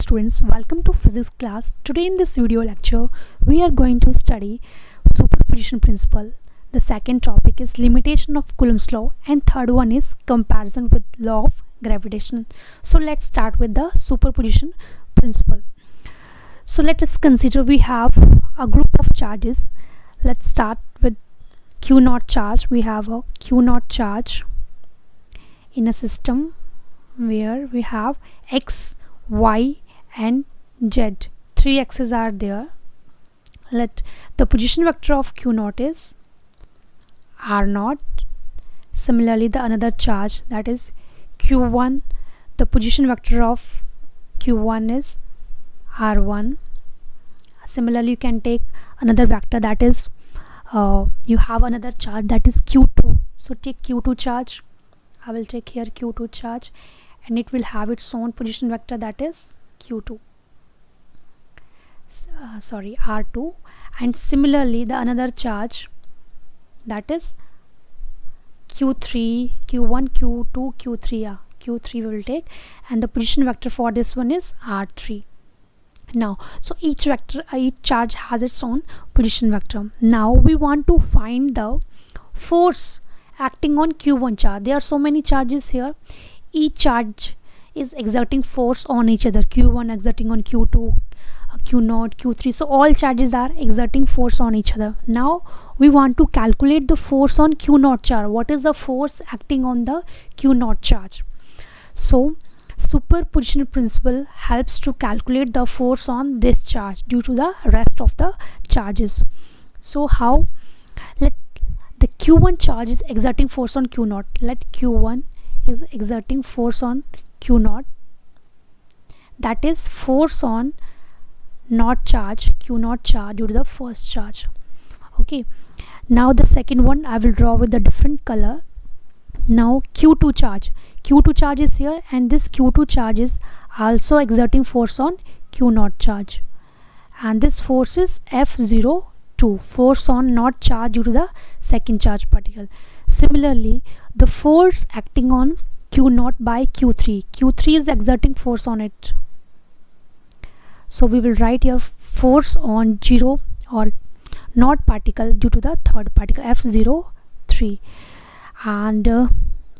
students, welcome to physics class. Today in this video lecture we are going to study superposition principle. The second topic is limitation of Coulomb's law and third one is comparison with law of gravitation. So let's start with the superposition principle. So let us consider we have a group of charges. Let's start with Q0 charge. We have a Q0 charge in a system where we have x, y and z. Three axes are there. Let the position vector of Q0 is r0. Similarly, the another charge, that is Q1, the position vector of Q1 is r1. Similarly, you can take another vector, that is you have another charge, that is Q2. So take Q2 charge. I will take here Q2 charge and it will have its own position vector, that is Q2 r2. And similarly the another charge, that is Q3, Q1, Q2, Q3. Q3 we will take, and the position vector for this one is r3. Now, so each charge has its own position vector. Now we want to find the force acting on Q1 charge. There are so many charges here. Each charge is exerting force on each other. Q1 exerting on Q2, Q0, Q3. So all charges are exerting force on each other. Now we want to calculate the force on Q0 charge. What is the force acting on the Q0 charge? So superposition principle helps to calculate the force on this charge due to the rest of the charges. So how? Let the Q1 charge is exerting force on Q0. Let Q1 is exerting force on Q0, that is force on not charge, Q0 charge due to the first charge. Okay, now the second one I will draw with a different color. Now Q2 charge is here, and this Q2 charge is also exerting force on Q0 charge, and this force is F02, force on not charge due to the second charge particle. Similarly, the force acting on Q0 by Q3 is exerting force on it. So we will write here force on 0 or not particle due to the third particle F03, and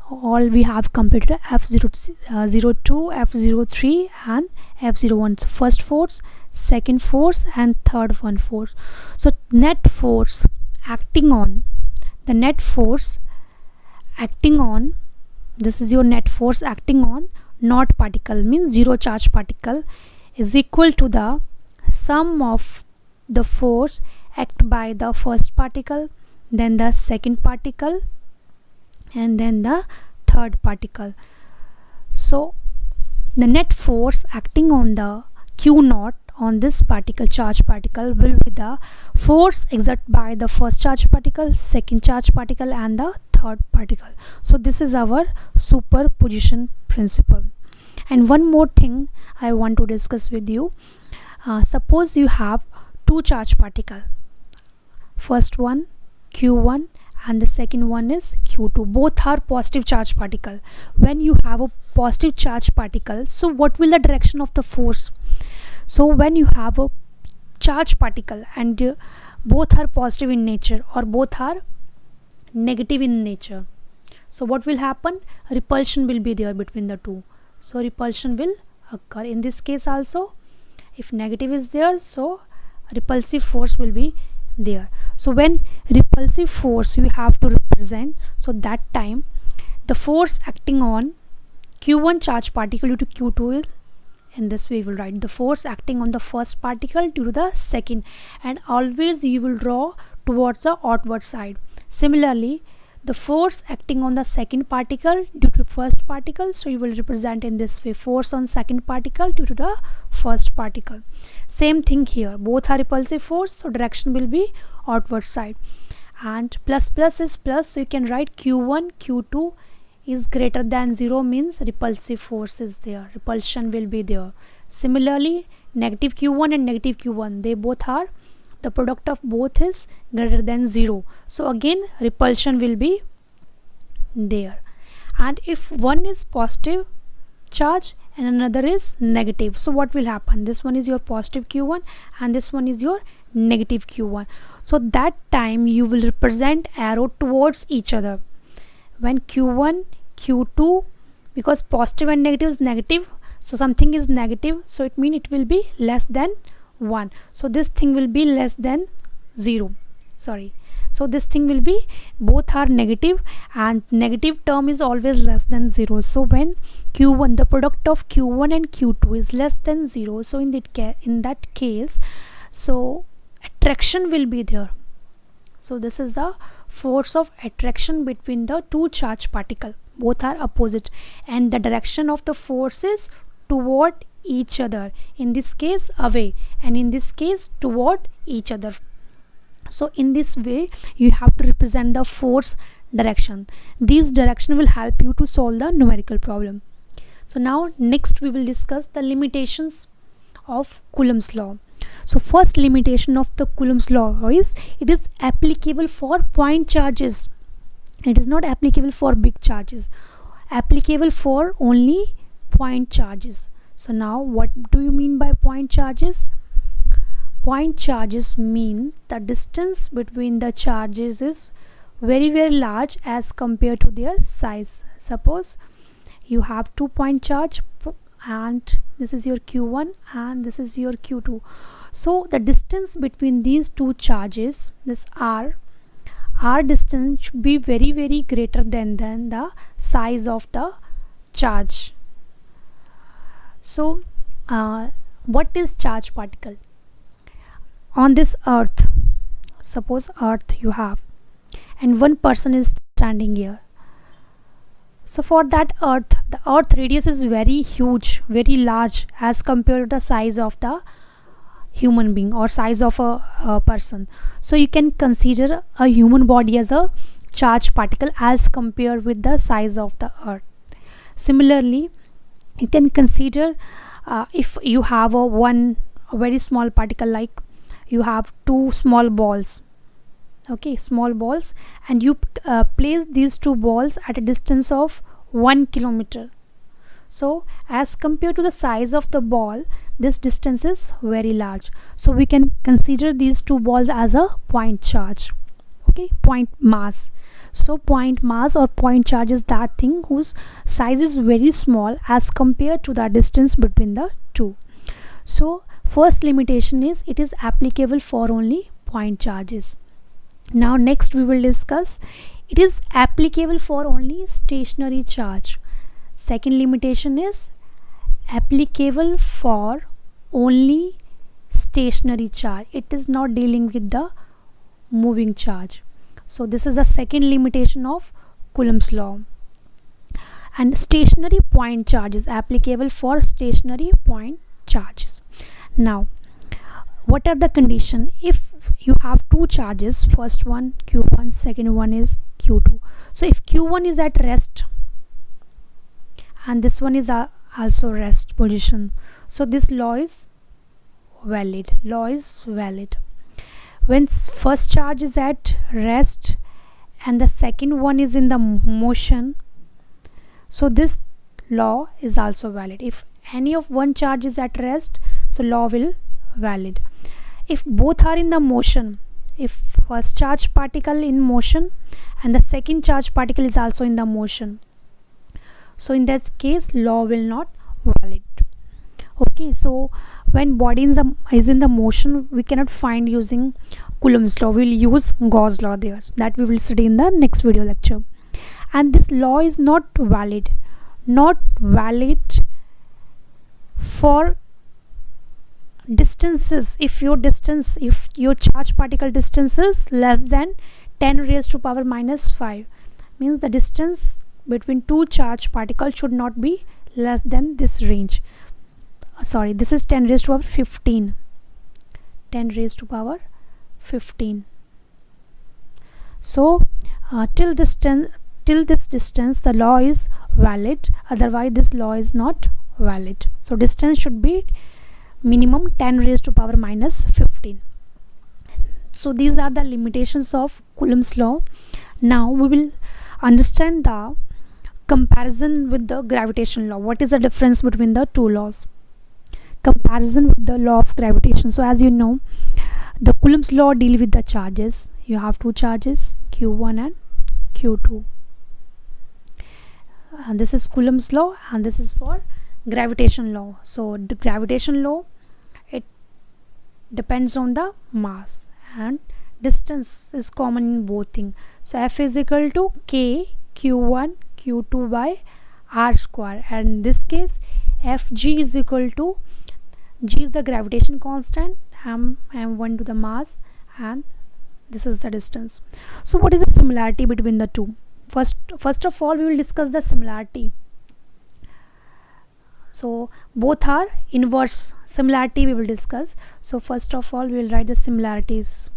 all we have completed F02, F03 and F01. So first force, second force and third one force. So net force acting on, the net force acting on, this is your net force acting on not particle, means zero charge particle, is equal to the sum of the force act by the first particle, then the second particle and then the third particle. So the net force acting on the Q0 on this particle, charge particle, will be the force exerted by the first charge particle, second charge particle and the third particle. So this is our superposition principle. And one more thing I want to discuss with you. Suppose you have two charge particle, first one Q1 and the second one is Q2. Both are positive charge particle. When you have a positive charge particle, so what will the direction of the force? So when you have a charge particle and both are positive in nature or both are negative in nature, so what will happen? Repulsion will be there between the two. So repulsion will occur. In this case also, if negative is there, so repulsive force will be there. So when repulsive force you have to represent, so that time the force acting on Q1 charge particle due to Q2 is, in this way we will write the force acting on the first particle due to the second, and always you will draw towards the outward side. Similarly, the force acting on the second particle due to first particle, so you will represent in this way, force on second particle due to the first particle. Same thing here, both are repulsive force, so direction will be outward side, and plus is plus, so you can write Q1 Q2 is greater than 0, means repulsive force is there, repulsion will be there. Similarly, negative Q1 and negative Q1, they both are, the product of both is greater than 0, so again repulsion will be there. And if one is positive charge and another is negative. So what will happen? This one is your positive q1 and this one is your negative q1. So that time you will represent arrow towards each other. When q1 q2, because positive and negative is negative, so something is negative, so it means it will be less than 1. So this thing will be less than 0. So this thing will be, both are negative and negative term is always less than 0. So when q1, the product of q1 and q2 is less than 0, so in that case, so attraction will be there. So this is the force of attraction between the two charged particles. Both are opposite and the direction of the force is toward each other. In this case away, and in this case toward each other. So in this way you have to represent the force direction. This direction will help you to solve the numerical problem. So now next we will discuss the limitations of Coulomb's law. So first limitation of the Coulomb's law is it is applicable for point charges. It is not applicable for big charges. Applicable for only point charges. So now what do you mean by point charges? Point charges mean the distance between the charges is very large as compared to their size. Suppose you have 2 point charge and this is your q1 and this is your q2. So the distance between these two charges, this r distance should be very greater than the size of the charge. So what is charged particle? On this earth, suppose earth you have and one person is standing here. So for that earth, the earth radius is very huge, very large as compared to the size of the human being or size of a person. So you can consider a human body as a charged particle as compared with the size of the earth. Similarly, you can consider if you have a very small particle, like you have 2 small balls, okay, small balls, and you place these 2 balls at a distance of 1 kilometer. So as compared to the size of the ball, this distance is very large. So we can consider these 2 balls as a point charge, okay, point mass. So point mass or point charge is that thing whose size is very small as compared to the distance between the two. So first limitation is it is applicable for only point charges. Now next we will discuss it is applicable for only stationary charge. Second limitation is applicable for only stationary charge. It is not dealing with the moving charge. So this is the second limitation of Coulomb's law. And stationary point charge is applicable for stationary point charges. Now what are the condition? If you have 2 charges, first one q1, second one is q2. So if q1 is at rest and this one is also rest position, so this law is valid. When first charge is at rest and the second one is in the motion, so this law is also valid. If any of one charge is at rest, so law will valid. If both are in the motion, if first charge particle in motion and the second charge particle is also in the motion, so in that case law will not valid. Okay, so when body is in the motion, we cannot find using Coulomb's law. We will use Gauss law there. So that we will study in the next video lecture. And this law is not valid for distances. If your charge particle distance is less than 10 raised to power minus 5, means the distance between 2 charge particles should not be less than this range. Sorry, this is 10 raised to power 15. 10 raised to power 15. So till this distance the law is valid, otherwise this law is not valid. So distance should be minimum 10 raised to power minus 15. So these are the limitations of Coulomb's law. Now we will understand the comparison with the gravitation law. What is the difference between the two laws? Comparison with the law of gravitation. So as you know, the Coulomb's law deal with the charges. You have two charges, Q1 and Q2. And this is Coulomb's law, and this is for gravitation law. So the gravitation law, it depends on the mass, and distance is common in both things. So F is equal to K Q1 Q2 by R square, and in this case Fg is equal to, G is the gravitation constant, m1 to the mass, and this is the distance. So what is the similarity between the two? First of all, we will discuss the similarity. So both are inverse. Similarity we will discuss. So first of all, we will write the similarities.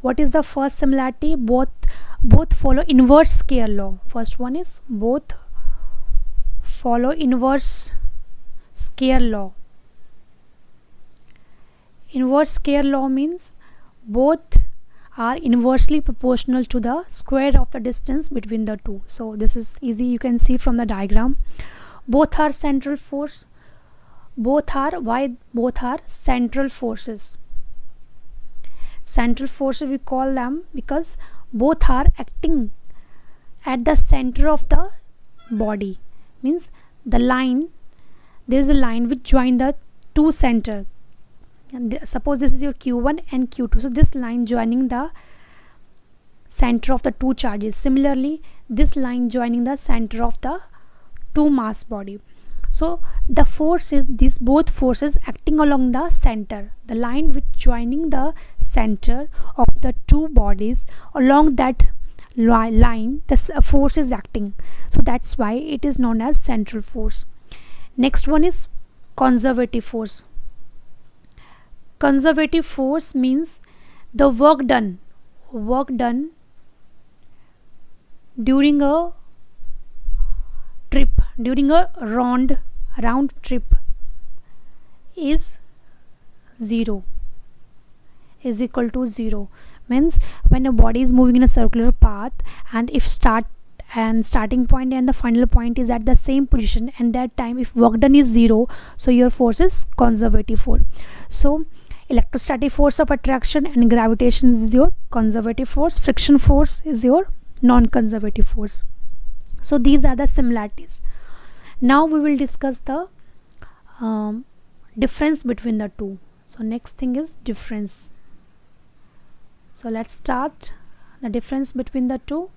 What is the first similarity? Both follow inverse square law. First one is both follow inverse square law. Inverse square law means both are inversely proportional to the square of the distance between the two. So this is easy, you can see from the diagram. Both are central force. Both are central forces. Central forces we call them because both are acting at the center of the body. Means the line, there is a line which join the two center. And suppose this is your Q1 and Q2. So this line joining the center of the two charges. Similarly, this line joining the center of the two mass body. So the force is these both forces acting along the center. The line which joining the center of the two bodies, along that line the force is acting. So that's why it is known as central force. Next one is conservative force. Conservative force means the work done during a trip, during a round trip is zero, is equal to 0. Means when a body is moving in a circular path, and if starting point and the final point is at the same position, and that time if work done is 0, so your force is conservative force. So electrostatic force of attraction and gravitation is your conservative force. Friction force is your non-conservative force. So these are the similarities. Now we will discuss the difference between the two. So next thing is difference. So let's start the difference between the two.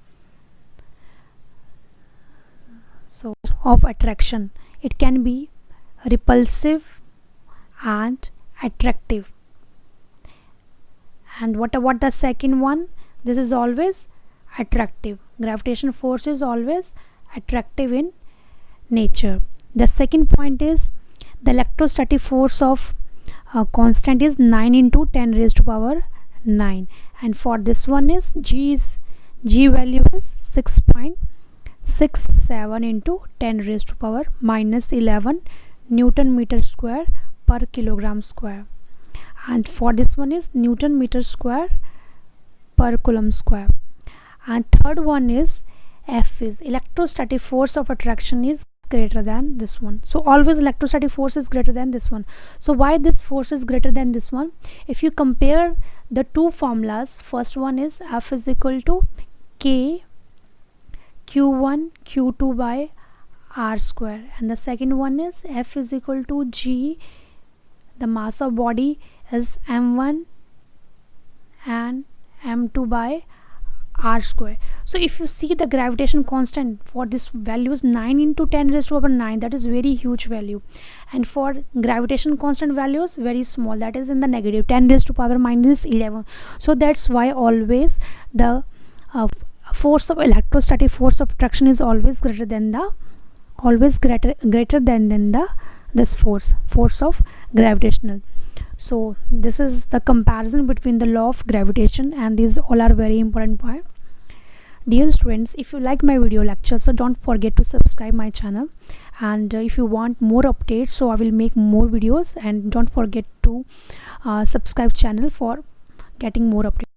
So of attraction, it can be repulsive and attractive. And what about the second one? This is always attractive. Gravitation force is always attractive in nature. The second point is the electrostatic force of constant is 9 into 10 raised to power 9, and for this one is G value is 6.67 into 10 raised to power minus 11 Newton meter square per kilogram square, and for this one is Newton meter square per Coulomb square. And third one is F is electrostatic force of attraction is greater than this one. So always electrostatic force is greater than this one. So why this force is greater than this one? If you compare the two formulas, first one is F is equal to K Q1 Q2 by R square, and the second one is F is equal to G, the mass of body is m1 and m2 by R square. So if you see the gravitation constant for this value is 9 into 10 raised to power 9, that is very huge value, and for gravitation constant values very small, that is in the negative, 10 raised to power minus 11. So that's why always the force of electrostatic force of attraction is always greater than the this force of gravitational. So this is the comparison between the law of gravitation, and these all are very important point. Dear students, if you like my video lecture, so don't forget to subscribe my channel, and if you want more updates, so I will make more videos, and don't forget to subscribe channel for getting more updates.